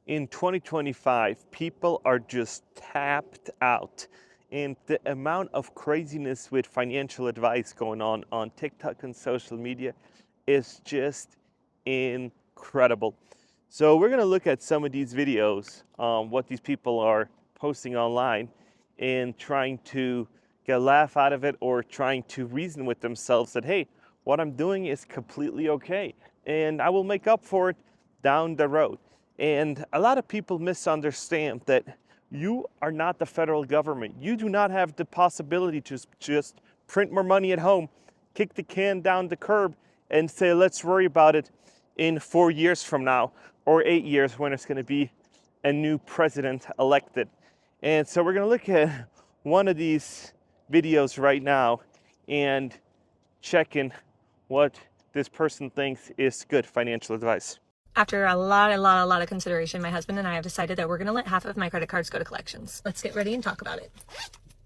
in 2025, people are just tapped out. And the amount of craziness with financial advice going on TikTok and social media is just incredible. So we're going to look at some of these videos, what these people are posting online, and trying to get a laugh out of it, or trying to reason with themselves that, hey, what I'm doing is completely okay, and I will make up for it down the road. And a lot of people misunderstand that you are not the federal government. You do not have the possibility to just print more money at home, kick the can down the curb, and say, let's worry about it in 4 years from now, or 8 years when it's going to be a new president elected. And so we're going to look at one of these videos right now and check in what this person thinks is good financial advice. After a lot of consideration, my husband and I have decided that we're going to let half of my credit cards go to collections. Let's get ready and talk about it.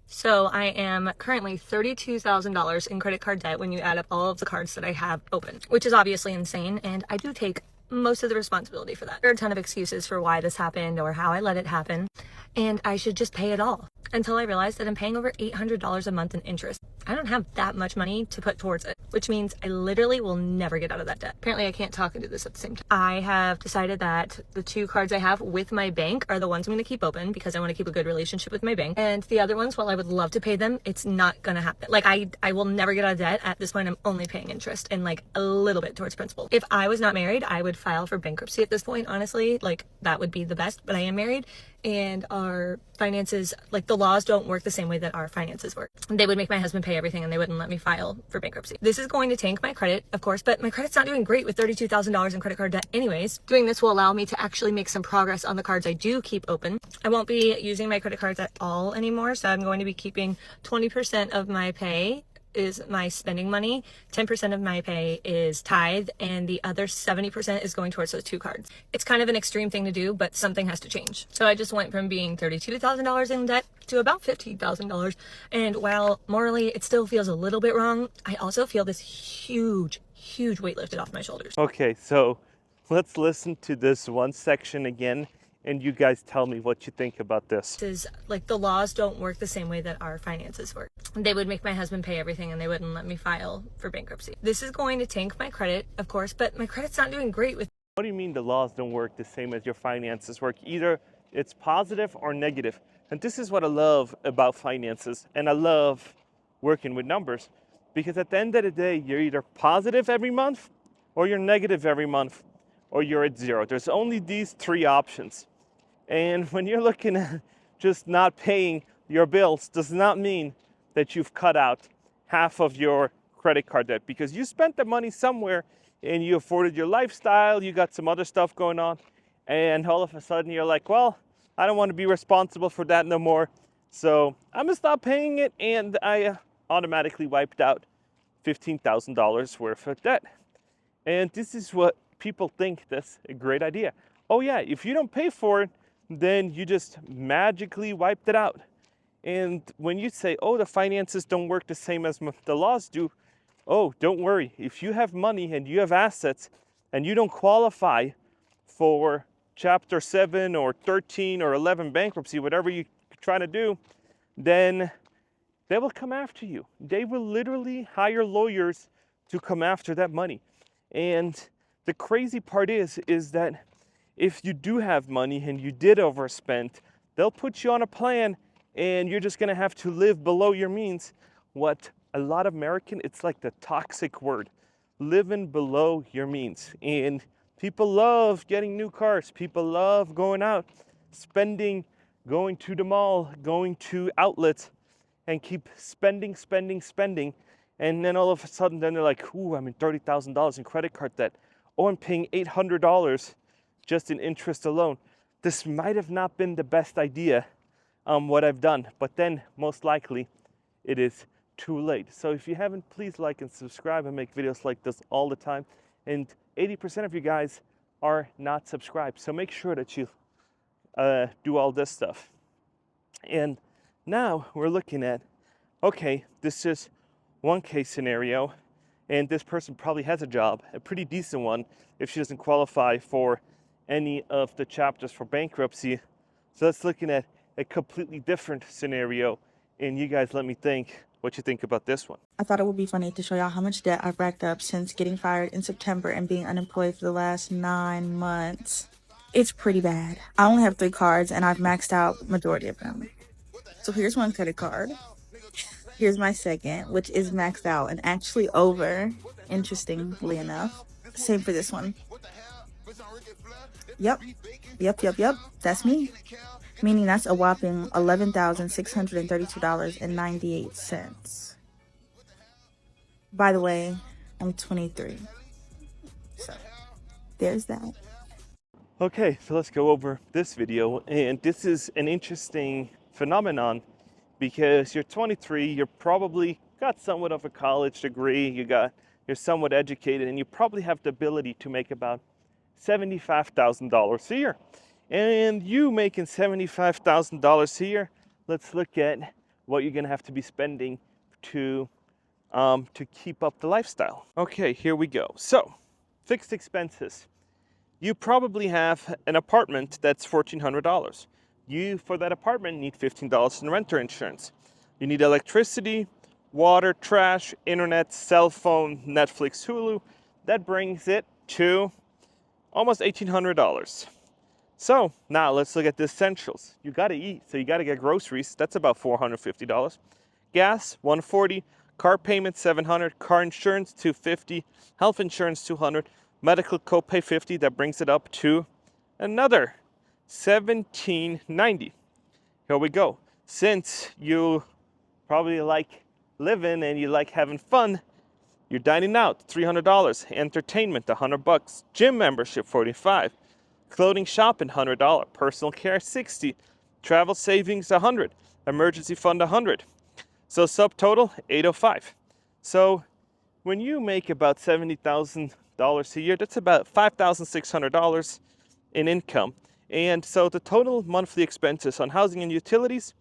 So I am currently $32,000 in credit card debt when you add up all of the cards that I have open, which is obviously insane. And I do take most of the responsibility for that. There are a ton of excuses for why this happened or how I let it happen. And I should just pay it all, until I realized that I'm paying over $800 a month in interest. I don't have that much money to put towards it, which means I literally will never get out of that debt. Apparently I can't talk and do this at the same time. I have decided that the 2 cards I have with my bank are the ones I'm going to keep open because I want to keep a good relationship with my bank. And the other ones, while I would love to pay them, it's not going to happen. Like I will never get out of debt. At this point, I'm only paying interest and like a little bit towards principal. If I was not married, I would file for bankruptcy at this point, honestly. Like that would be the best, but I am married, and our finances, like the laws don't work the same way that our finances work. They would make my husband pay everything and they wouldn't let me file for bankruptcy. This is going to tank my credit, of course, but my credit's not doing great with $32,000 in credit card debt anyways. Doing this will allow me to actually make some progress on the cards I do keep open. I won't be using my credit cards at all anymore, so I'm going to be keeping 20% of my pay is my spending money, 10% of my pay is tithe, and the other 70% is going towards those 2 cards. It's kind of an extreme thing to do, but something has to change. So I just went from being $32,000 in debt to about $15,000. And while morally it still feels a little bit wrong, I also feel this huge weight lifted off my shoulders. Okay, so let's listen to this one section again, and you guys tell me what you think about this. This is like the laws don't work the same way that our finances work. They would make my husband pay everything and they wouldn't let me file for bankruptcy. This is going to tank my credit, of course, but my credit's not doing great with. What do you mean the laws don't work the same as your finances work? Either it's positive or negative. And this is what I love about finances, and I love working with numbers, because at the end of the day, you're either positive every month or you're negative every month, or you're at zero. There's only these 3 options. And when you're looking at just not paying your bills, does not mean that you've cut out half of your credit card debt, because you spent the money somewhere and you afforded your lifestyle, you got some other stuff going on, and all of a sudden you're like, well, I don't want to be responsible for that no more, so I'm gonna stop paying it, and I automatically wiped out $15,000 worth of debt. And this is what people think that's a great idea. Oh yeah, if you don't pay for it, then you just magically wiped it out. And when you say, oh, the finances don't work the same as the laws do, oh, don't worry. If you have money and you have assets and you don't qualify for Chapter 7 or 13 or 11 bankruptcy, whatever you're trying to do, then they will come after you. They will literally hire lawyers to come after that money. And the crazy part is that if you do have money and you did overspend, they'll put you on a plan and you're just gonna have to live below your means. What a lot of American, it's like the toxic word, living below your means. And people love getting new cars. People love going out, spending, going to the mall, going to outlets, and keep spending. And then all of a sudden, then they're like, ooh, I'm in $30,000 in credit card debt. Oh, I'm paying $800 just in interest alone. This might have not been the best idea, what I've done, but then most likely it is too late. So if you haven't, please like and subscribe. I make videos like this all the time, and 80% of you guys are not subscribed. So make sure that you do all this stuff. And now we're looking at, okay, this is one case scenario, and this person probably has a job, a pretty decent one, if she doesn't qualify for any of the chapters for bankruptcy. So that's looking at a completely different scenario. And you guys let me think what you think about this one. I thought it would be funny to show y'all how much debt I've racked up since getting fired in September and being unemployed for the last 9 months. It's pretty bad. I only have 3 cards and I've maxed out majority of them. So here's one credit card. Here's my second, which is maxed out and actually over, interestingly enough. Same for this one. Yep. That's me. Meaning that's a whopping $11,632.98. By the way, I'm 23. So there's that. Okay, so let's go over this video. And this is an interesting phenomenon because you're 23, you're probably got somewhat of a college degree, you're somewhat educated, and you probably have the ability to make about $75,000 a year. And you making $75,000 a year, let's look at what you're gonna have to be spending to keep up the lifestyle. Okay, here we go. So, fixed expenses. You probably have an apartment that's $1,400. You, for that apartment, need $15 in renter insurance. You need electricity, water, trash, internet, cell phone, Netflix, Hulu. That brings it to almost $1,800. So now let's look at the essentials. You gotta eat, so you gotta get groceries. That's about $450. Gas, $140. Car payment, $700. Car insurance, $250. Health insurance, $200. Medical copay, $50. That brings it up to another $1,790. Here we go. Since you probably like living and you like having fun, you're dining out, $300. Entertainment, $100. Gym membership, $45. Clothing shopping, $100. Personal care, $60. Travel savings, $100. Emergency fund, $100. So subtotal, $805. So when you make about $70,000 a year, that's about $5,600 in income. And so the total monthly expenses on housing and utilities,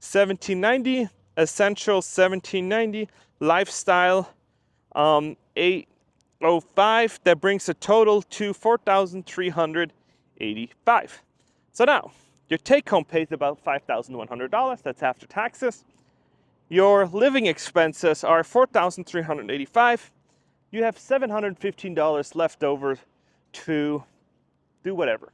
$1,790, essential $1,790, lifestyle $805. That brings the total to $4,385. So now your take-home pay is about $5,100. That's after taxes. Your living expenses are $4,385. You have $715 left over to do whatever.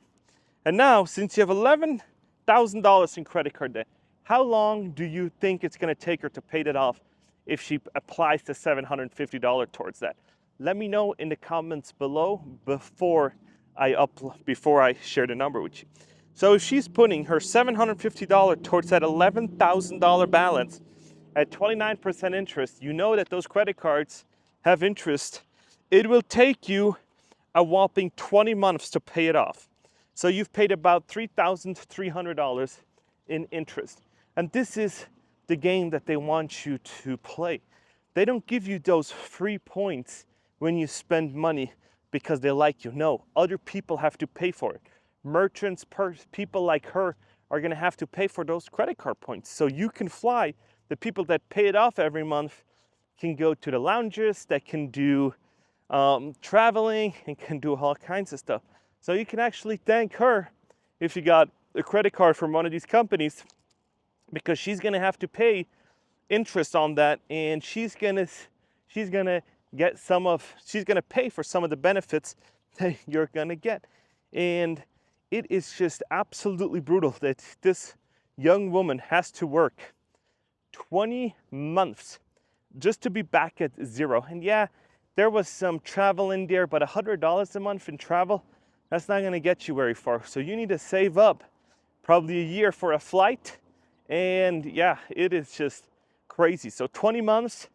And now, since you have $11,000 in credit card debt, how long do you think it's going to take her to pay that off if she applies the $750 towards that? Let me know in the comments below before I share the number with you. So if she's putting her $750 towards that $11,000 balance at 29% interest, you know that those credit cards have interest. It will take you a whopping 20 months to pay it off. So you've paid about $3,300 in interest. And this is the game that they want you to play. They don't give you those free points when you spend money because they like you. No, other people have to pay for it. Merchants, people like her are gonna have to pay for those credit card points. So you can fly. The people that pay it off every month can go to the lounges, that can do traveling, and can do all kinds of stuff. So you can actually thank her if you got a credit card from one of these companies, because she's gonna have to pay interest on that, and she's gonna pay for some of the benefits that you're gonna get. And it is just absolutely brutal that this young woman has to work 20 months just to be back at zero. And yeah, there was some travel in there, but $100 a month in travel, that's not gonna get you very far. So you need to save up probably a year for a flight. And yeah, it is just crazy. So 20 months,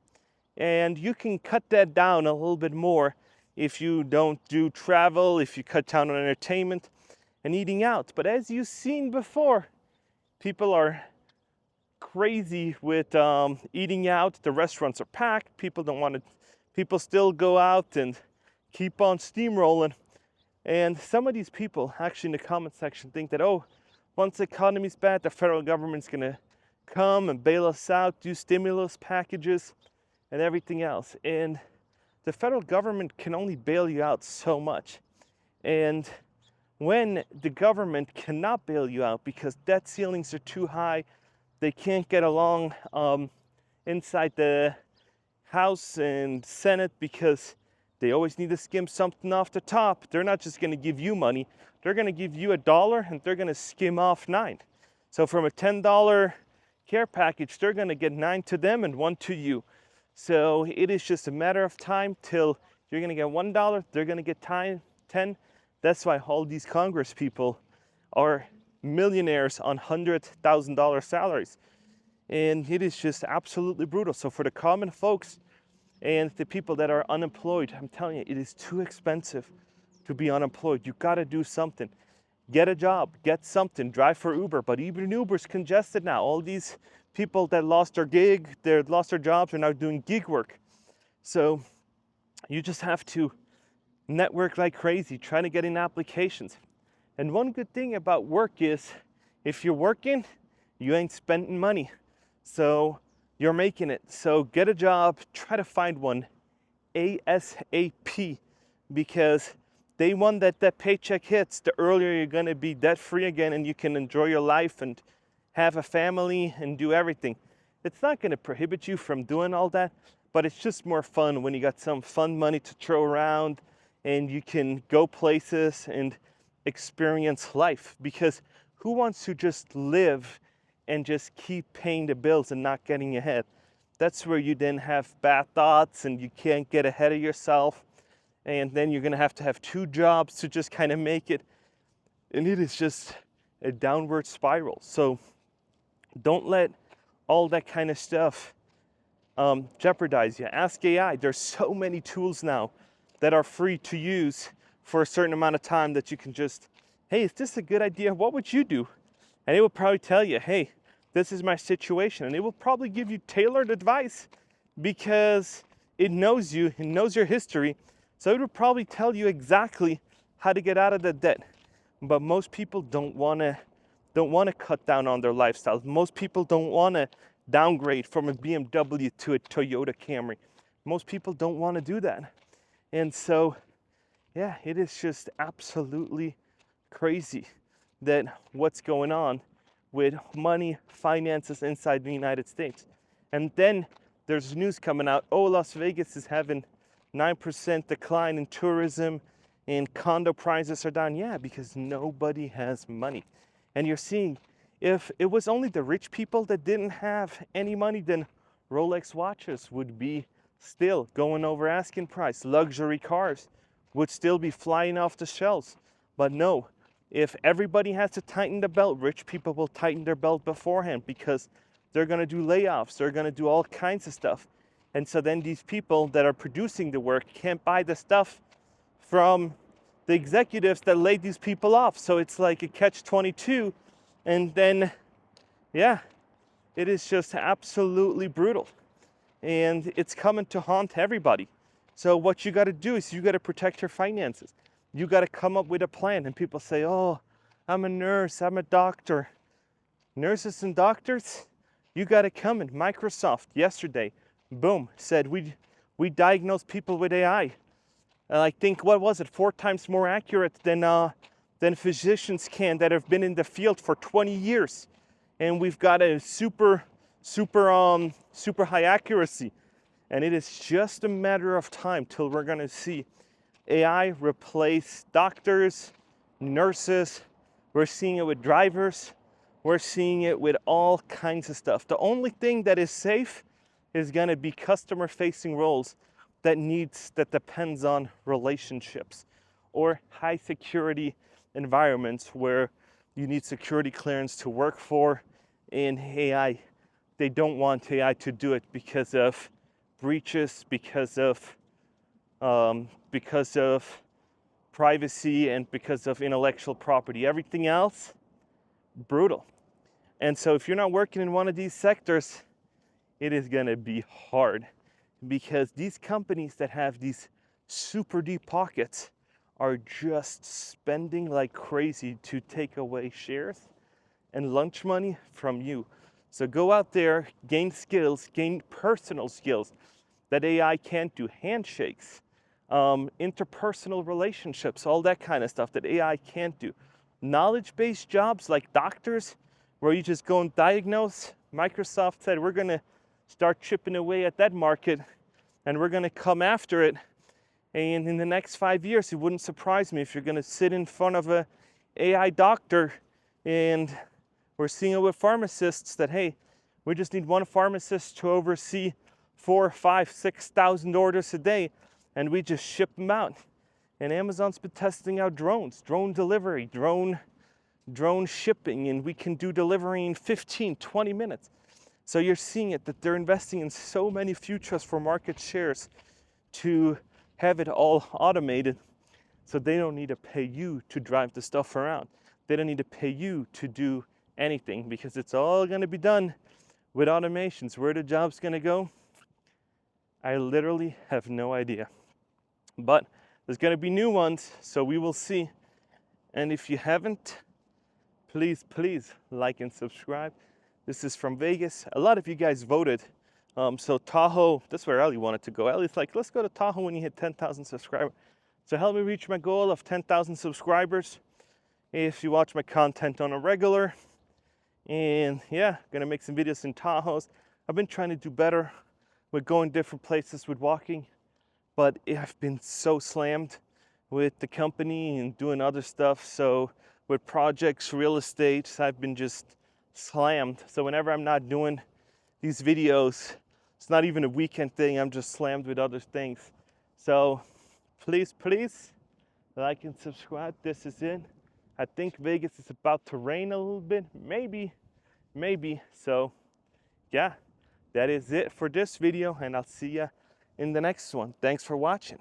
and you can cut that down a little bit more if you don't do travel, if you cut down on entertainment and eating out. But as you've seen before, people are crazy with eating out. The restaurants are packed. People still go out and keep on steamrolling. And some of these people actually in the comment section think that, oh, once the economy's bad, the federal government's gonna come and bail us out, do stimulus packages and everything else. And the federal government can only bail you out so much. And when the government cannot bail you out because debt ceilings are too high, they can't get along inside the House and Senate because they always need to skim something off the top. They're not just going to give you money, they're going to give you $1 and they're going to skim off 9. So from a $10 care package, they're going to get 9 to them and 1 to you. So it is just a matter of time till you're going to get $1, they're going to get 10. That's why all these Congress people are millionaires on $100,000 salaries. And it is just absolutely brutal. So for the common folks and the people that are unemployed, I'm telling you, it is too expensive to be unemployed. You got to do something. Get a job, get something, drive for Uber. But even Uber's congested now. All these people that lost their gig, they lost their jobs, are now doing gig work. So you just have to network like crazy, trying to get in applications. And one good thing about work is if you're working, you ain't spending money. So you're making it. So get a job, try to find one ASAP, because day one that paycheck hits, the earlier you're gonna be debt free again and you can enjoy your life and have a family and do everything. It's not gonna prohibit you from doing all that, but it's just more fun when you got some fun money to throw around and you can go places and experience life. Because who wants to just live and just keep paying the bills and not getting ahead? That's where you then have bad thoughts and you can't get ahead of yourself. And then you're gonna have to have 2 jobs to just kind of make it. And it is just a downward spiral. So don't let all that kind of stuff jeopardize you. Ask AI. There's so many tools now that are free to use for a certain amount of time that you can just, hey, is this a good idea? What would you do? And it will probably tell you, hey, this is my situation. And it will probably give you tailored advice because it knows you, it knows your history. So it will probably tell you exactly how to get out of the debt. But most people don't want to cut down on their lifestyles. Most people don't want to downgrade from a BMW to a Toyota Camry. Most people don't want to do that. And so, yeah, it is just absolutely crazy that what's going on with money, finances inside the United States. And then there's news coming out, oh, Las Vegas is having 9% decline in tourism and condo prices are down. Yeah, because nobody has money. And you're seeing, if it was only the rich people that didn't have any money, then Rolex watches would be still going over asking price. Luxury cars would still be flying off the shelves. But no, if everybody has to tighten the belt, rich people will tighten their belt beforehand because they're going to do layoffs. They're going to do all kinds of stuff. And so then these people that are producing the work can't buy the stuff from the executives that laid these people off. So it's like a catch-22. And then, yeah, it is just absolutely brutal. And it's coming to haunt everybody. So what you got to do is you got to protect your finances. You got to come up with a plan. And people say, oh, I'm a nurse, I'm a doctor. Nurses and doctors, you got to come in. Microsoft yesterday, boom, said we diagnose people with AI. And I think, what was it, 4 times more accurate than physicians can that have been in the field for 20 years. And we've got a super high accuracy. And it is just a matter of time till we're gonna see AI replace doctors, nurses. We're seeing it with drivers. We're seeing it with all kinds of stuff. The only thing that is safe is gonna be customer-facing roles that depends on relationships or high security environments where you need security clearance to work for. In AI, they don't want AI to do it because of breaches, because of privacy, and because of intellectual property. Everything else, brutal. And so if you're not working in one of these sectors, it is gonna be hard, because these companies that have these super deep pockets are just spending like crazy to take away shares and lunch money from you. So go out there, gain skills, gain personal skills that AI can't do. Handshakes, interpersonal relationships, all that kind of stuff that AI can't do. Knowledge-based jobs like doctors, where you just go and diagnose. Microsoft said we're going to start chipping away at that market, and we're going to come after it. And in the next 5 years, it wouldn't surprise me if you're going to sit in front of a AI doctor, and we're seeing it with pharmacists that, hey, we just need one pharmacist to oversee 4, 5, 6,000 orders a day, and we just ship them out. And Amazon's been testing out drones, drone delivery, drone shipping, and we can do delivery in 15, 20 minutes. So you're seeing it that they're investing in so many futures for market shares to have it all automated, so they don't need to pay you to drive the stuff around. They don't need to pay you to do anything, because it's all going to be done with automations. Where the job's going to go, I literally have no idea. But there's going to be new ones, so we will see. And if you haven't, please like and subscribe. This is from Vegas. A lot of you guys voted. So Tahoe, that's where Ellie wanted to go. Ellie's like, let's go to Tahoe when you hit 10,000 subscribers. So help me reach my goal of 10,000 subscribers if you watch my content on a regular. And yeah, gonna make some videos in Tahoes. I've been trying to do better with going different places with walking, but I've been so slammed with the company and doing other stuff. So with projects, real estate, I've been just slammed. So whenever I'm not doing these videos, it's not even a weekend thing, I'm just slammed with other things. So please like and subscribe. This is it. I think Vegas is about to rain a little bit, maybe. So yeah, that is it for this video, and I'll see ya in the next one. Thanks for watching.